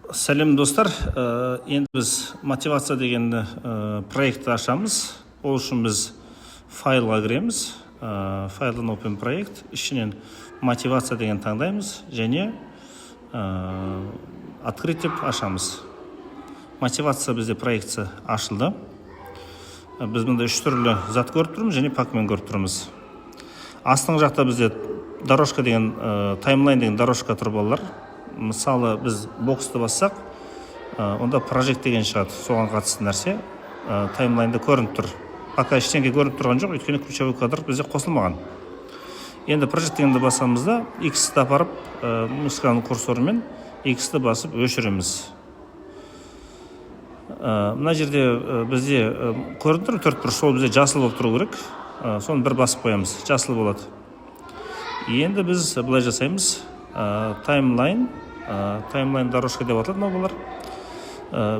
Сәлем достар, енді біз мотивация деген проектті ашамыз. Ол үшін біз файлға кіреміз, файлдан open проект, ішінен мотивация деген таңдаймыз және открыть деп ашамыз. Мотивация бізде проектісі ашылды. Біз мұнда үш түрлі зат көріп тұрмыз және пакмен көріп тұрмыз. Астың жақта бізде дорожка деген, таймлайн деген дорожка тұр балалар. Мысалы, біз боксты бассақ, онда прожект деген шығады, соған қатысты нәрсе. Таймлайнда көрініп тұр. Пока ештеңе көрініп тұрған жоқ, өйткені ключевой кадр бізде қосылмаған. Енді прожект дегенді басамызда, X-ті апарып, мышканың курсорымен X-ті басып өшіреміз. Мына жерде бізде көрініп тұр, төрт бұрыш, сол бізде жасыл болып тұру керек. Соны бір басып қоямыз, жасыл болады. Енді біз бұлай жасаймыз. Таймлайн дорожка деп аталады мынау болар.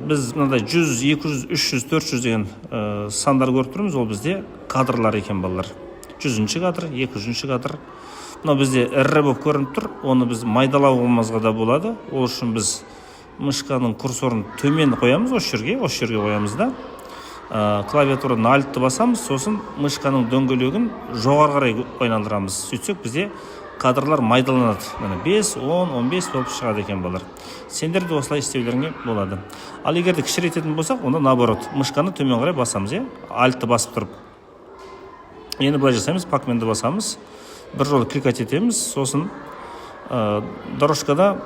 Біз мынандай 100, 200, 300, 400 деген сандар көріп тұрмыз, ол бізде кадрлар екен балалар. 100-ші кадр, 200-ші кадр. Мынау бізде ірі болып көрініп тұр, оны біз майдалауымызға да болады. Ол үшін біз мышканың курсорын төмен қоямыз, осы жерге қоямыз да. Клавиатурадан альтты басамыз, сосын мышканың дөңгелегін жоғары қарай айналдырамыз. Сөйтсек бізде кадрлар майдаланады. 5, 10, 15 болып шығады екен балар. Сендер де осылай істеулеріңе болады. Ал егер де кішірейтетін болсақ, онда наоборот, мышканы төмен қарай басамыз, альтты басып тұрып. Енді бұлай жасаймыз, пакменді басамыз. Бір жолы кликать етеміз, сосын дорожкада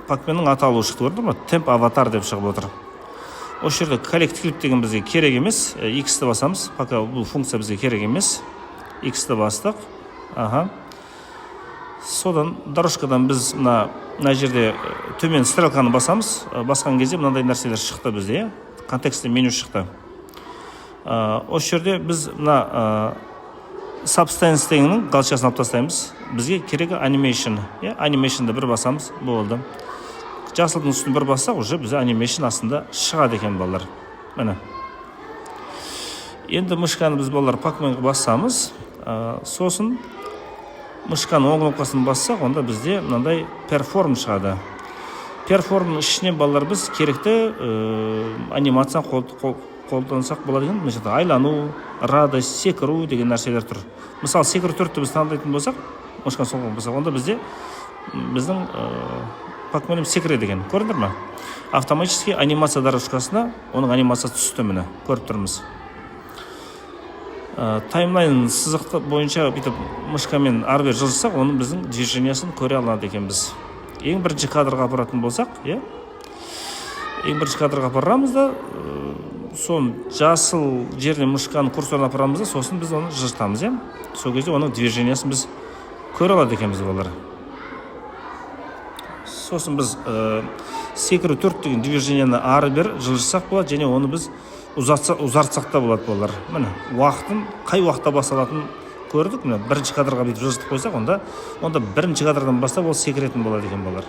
пакменнің аталуы шықты көрді ме? Темп аватар деп шығып отыр. Осы жерде коллект клип деген бізге керек емес. X-ті басамыз, пока бұл функция бізге керек емес. X-ті бастық. Содан дорожкадан біз мына жерде төмен стрелканы басамыз. Басқан кезде мынандай нәрселер шықты бізде. Контекстте меню шықты. Осы жерде біз мына Substance дегеннің галочкасын алып тастаймыз. Бізге керегі animation. Animation'ды бір басамыз, болды. Жасылдың үстін бір бассақ, уже бізде animation астында шығады екен балалар. Міне. Енді мышканы біз балалар пакменге басамыз. Сосын мышканы оң кнопкасын бассақ, онда бізде мынандай perform шығады. Performның ішіне балалар біз керекті анимация қолдансақ болады екен. Mesela айлану, радость, секіру деген нәрселер тұр. Мысалы, секіру төртті біз таңдайтын болсақ, мышканы сол болсақ, онда бізде біздің пакменім секіреді екен. Көрдіңдер ме? Автоматически анимация дорожкасына оның анимациясы түсті міне, көріп тұрмыз. Таймлайн сызықты бойынша бүйтіп мышкамен ары-бері жылжысақ, оның біздің движениясын көре алады екенбіз. Ең бірінші кадрға апаратын болсақ, ең бірінші кадрға апарамыз да, соны жасыл жеріне мышканы курсорына апарамыз да, сосын біз оны жылжытамыз. Сол кезде оның движениясын біз көре алады екенбіз болар. Сосын біз секіру төрт деген движенияны ары-бері жылжысақ болады, және оны біз ұзартсақ та болады болар. Міне, уақытын қай уақытта басалатын көрдік. Міне, бірінші кадрға бүйтіп жылжытып қойсақ, онда бірінші кадрдан бастап ол секіретін болады екен болар.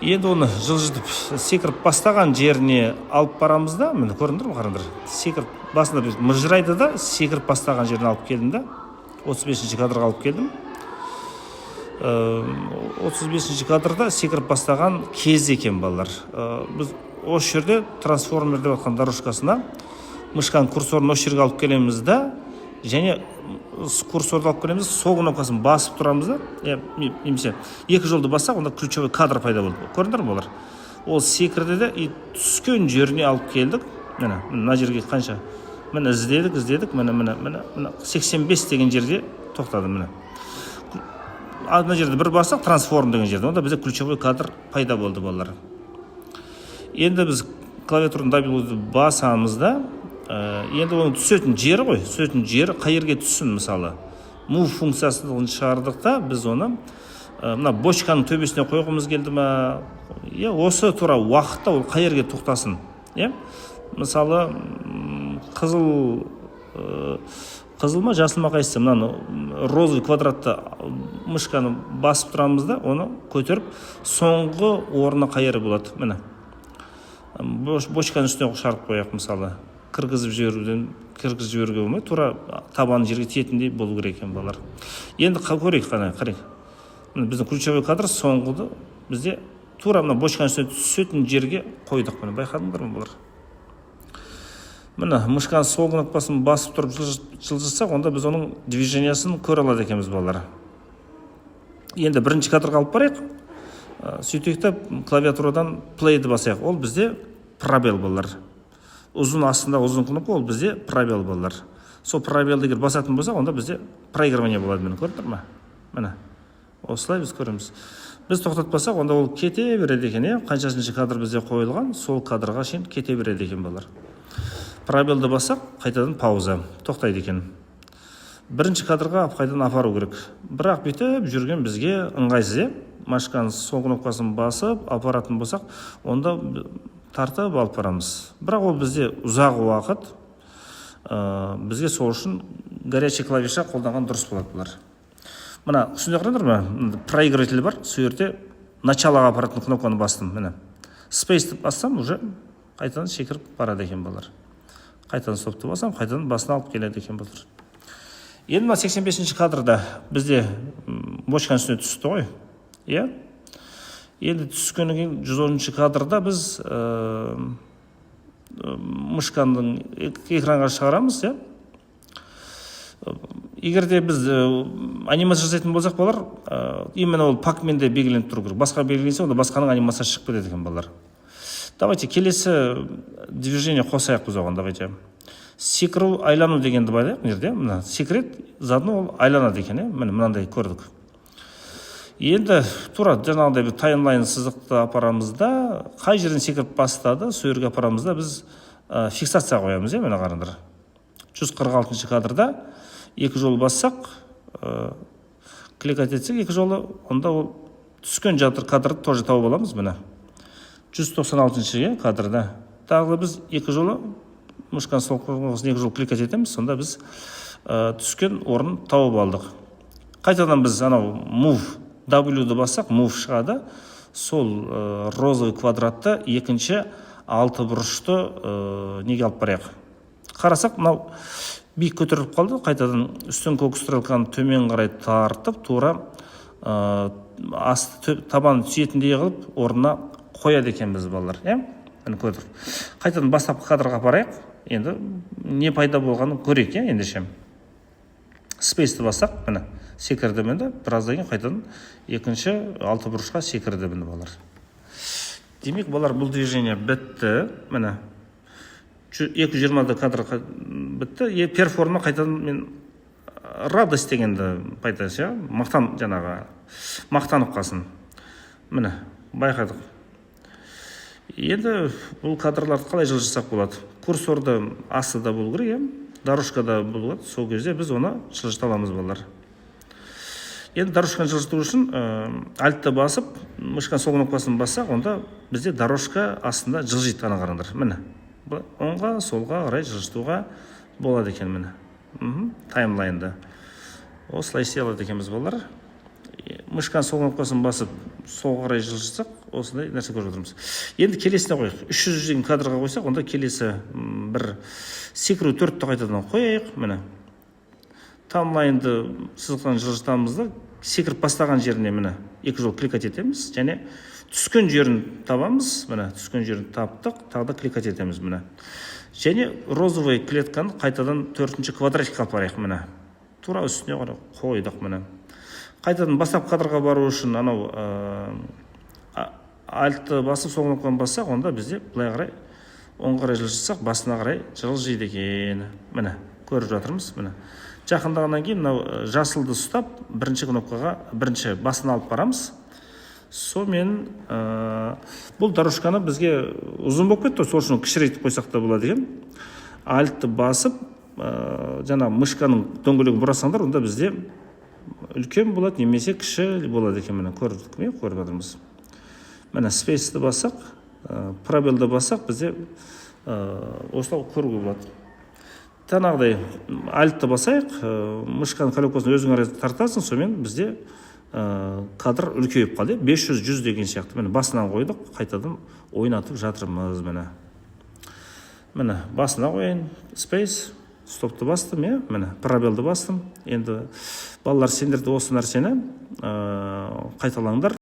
Енді оны жылжытып, секіріп бастаған жеріне алып барамыз да, міне, көрдіңдер ме, қараңдар. Секіріп басында біз мыжырайды да, секіріп бастаған жеріне алып келдім да. 35-ші кадрға алып келдім. 35-ші кадрда секіріп бастаған кез екен балалар. Біз осы жерде трансформер деп атқан дорожкасына мышканың курсорын осы жерге алып келеміз да, және курсорды алып келеміз, сол кнопкасын басып тұрамыз да, немесе екі жолды бассақ, онда ключевой кадр пайда болды. Көрдіңдер ме олар? Ол секірді де, түскен жеріне алып келдік. Мына жерге қанша? Міне іздедік, міне 85 деген жерде тоқтады. Міне. Мына жерде бір бассақ, трансформ деген жерде, онда бізде ключевой кадр пайда болды балалар. Енді біз клавиатурадан W басамыз да, енді оның түсетін жері ғой, қай жерге түссін, мысалы. Move функциясын шығардық та, біз оны мына бочканың төбесіне қойғымыз келді ма, осы тура уақытта ол қай жерге тоқтасын. Мысалы, қызыл ма, жасыл ма қайсысы, мынаны розовый квадратты мышканы басып тұрамыз да, оны көтеріп, соңғы орны қай жері болады. Міне. Бочканың үстіне шығарып қояқ, мысалы. Кіргізіп жіберуге болмай, тура табаны жерге тиетіндей болу керек екен балалар. Енді көрейік, қарайық. Біздің ключевой кадр соңғыды бізде тура мына бочканың үстіне түсетін жерге қойдық. Міне байқадыңдар ма бұлар? Міне мышканың сол кнопкасын басып тұрып жылжытсақ, онда біз оның движениясын көре алады екенбіз балалар. Енді бірінші кадрға алып барайық. Сөйтейік та клавиатурадан плейді басайық. Ол бізде пробел балалар. Ұзын астында ұзын кнопка, ол бізде пробел балалар. Сол пробелді егер басатын болсақ, онда бізде проигрывание болады. Мені көрдіңдер ме? Міне осылай біз көреміз. Біз тоқтатпасақ, онда ол кете береді екен. Қаншасыншы кадр бізде қойылған, сол кадрға шейін кете береді екен балалар. Пробелді бассақ, қайтадан пауза, тоқтайды екен. Бірінші кадрға қайтадан апару керек. Бірақ бүйтіп жүрген бізге ыңғайсыз. Машканың сол кнопкасын басып апаратын болсақ, онда тартып алып барамыз. Бірақ ол бізде ұзақ уақыт, бізге сол үшін горячий клавиша қолданған дұрыс болады бұлар. Мына түсіне қараңдар ма? Проигрыватель бар, сол жерде началоға апаратын кнопканы бастым. Міне спейсті бассам, уже қайтадан шекіріп барады екен балалар. Қайтадан стопты бассам, қайтадан басына алып келеді екен балалар. Енді 85-ші кадрда бізде бочканың үстіне түсті ғой. Енді түскеннен кейін 110-ші кадрда біз мышканың экранға шығарамыз. Егер де біз анимация жасайтын болсақ балалар, именно ол пакменде белгіленіп тұру керек. Басқа белгіленсе, онда басқаның анимациясы шығып кетеді екен балалар. Давайте келесі движение қосайық біз оған. Давайте секіру, айлану дегенді байлайық. Мына секрет, заодно ол айланады екен. Міне мынандай көрдік. Енді тура жаңағыдай бір таймлайн сызықты апарамызда, қай жерден секіріп бастады, сол жерге апарамызда біз фиксация қоямыз. Міне қараңдар. 146-ші кадрда екі жолы бассақ, кликать етсек екі жолы, онда ол түскен кадрды тоже тауып аламыз. Міне 196-ші кадрда тағы біз екі жолы мышканың сол кнопкасын екі жолы кликать етеміз, сонда біз түскен орын тауып алдық. Қайтадан біз анау move W-ді бассақ, move шығады. Сол розовый квадратты екінші алты бұрышты неге алып барайық. Қарасақ, мынау биік көтеріліп қалды. Қайтадан үстін көк стрелканы төмен қарай тартып, тура табан түсетіндей қылып, орнына қояды екен біз балалар. Қайтадан бастапқы кадрға барайық. Енді не пайда болғанын көрейік. Ендеше спейсті бассақ, міне секірді мінді, біраздан кейін қайтадан екінші алты бұрышқа секірді мінді балалар. Демек, балалар, бұл движение бітті. Міне 220 кадр бітті. Перформа қайтадан мен радость дегенді пайдасы, мақтанып қалсын. Міне байқадық. Енді бұл кадрларды қалай жылжытсақ болады? Курсорды астыда болу керек, дорожкада болады. Сол кезде біз оны жылжыта аламыз балалар. Енді дорожканы жылжыту үшін альтты басып, мышканың сол кнопкасын бассақ, онда бізде дорожка астында жылжиды. Ана қараңдар. Міне оңға, солға қарай жылжытуға болады екен. Міне таймлайнды осылай істей алады екенбіз балалар. Мышканың сол кнопкасын басып, солға қарай жылжытсақ, осындай нәрсе көріп отырмыз. Енді келесіне қойық. 300 деген кадрға қойсақ, онда келесі бір секіру 4-ті қайтадан қояйық. Міне таймлайнды сызықтан жылжытамыз да, секіріп бастаған жеріне міне екі жол кликать етеміз, және түскен жерін табамыз. Міне түскен жерін таптық, тағы да кликать етеміз. Міне және розовый клетканы қайтадан 4-ші квадратикқа алып барайық. Міне тура үстіне қарай қойдық. Міне қайтадан бастапқы кадрға бару үшін анау альтты басып, сол кнопканы бассақ, онда бізде былай қарай оң қарай жылжытсақ, басына қарай жылжиды екен. Міне көріп жатырмыз. Міне жақындағаннан кейін мынау жасылды ұстап, бірінші кнопкаға бірінші басына алып барамыз. Сонымен бұл дорожканы бізге ұзын болып кетті, сол үшін кішірейтіп қойсақ та болады екен. Альтты басып, жаңа мышканың дөңгелегін бұрасаңдар, онда бізде үлкен болады, немесе кіші болады екен. Міне көріп жатырмыз. Міне спейсті бассақ, пробелді бассақ, бізде осылай көруге болады. Танағыдай альтты басайық, мышканың колесикасын өзің қарай тартасың, сонымен бізде кадр үлкейіп қалды. 500-100 деген сияқты. Міне басынан қойдық, қайтадан ойнатып жатырмыз. Міне басына қойын, спейс, стопты бастым, міне пробелді бастым. Енді балалар, сендерді осы нәрсені қайталаңдар.